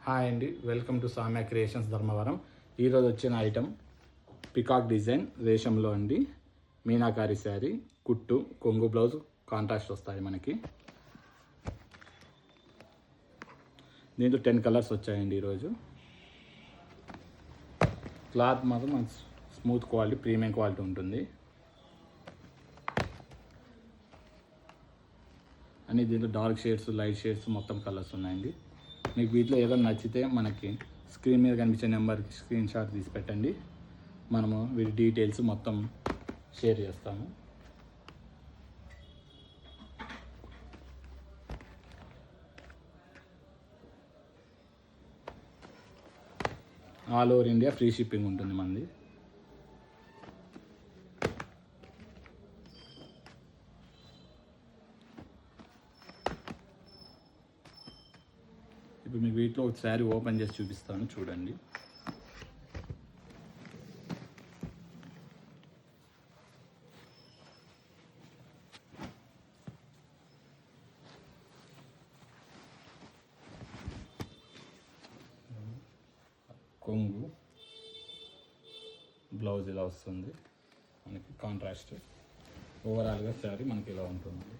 Hi అండి, welcome to సామ్య creations Dharmavaram. ఈరోజు వచ్చిన ఐటెం పికాక్ డిజైన్ రేషంలో అండి. మీనాకారి శారీ, కుట్టు, కొంగు బ్లౌజ్ కాంట్రాస్ట్ వస్తాయి మనకి. దీంట్లో 10 కలర్స్ వచ్చాయండి ఈరోజు. క్లాత్ మాత్రం మనకి స్మూత్ క్వాలిటీ, ప్రీమియం క్వాలిటీ ఉంటుంది. అన్ని దీంట్లో డార్క్ షేడ్స్, లైట్ షేడ్స్ మొత్తం కలర్స్ ఉన్నాయండి. మీకు వీటిలో ఏదైనా నచ్చితే మనకి స్క్రీన్ మీద కనిపించే నెంబర్కి స్క్రీన్ షాట్ తీసి పెట్టండి. మనము వీటి డీటెయిల్స్ మొత్తం షేర్ చేస్తాము. All over India free shipping ఉంటుంది మనది. ఇప్పుడు మీకు వీటిలో ఒక శారీ ఓపెన్ చేసి చూపిస్తాను, చూడండి. కొంగు బ్లౌజ్ ఇలా వస్తుంది మనకి కాంట్రాస్ట్. ఓవరాల్గా శారీ మనకి ఇలా ఉంటుంది.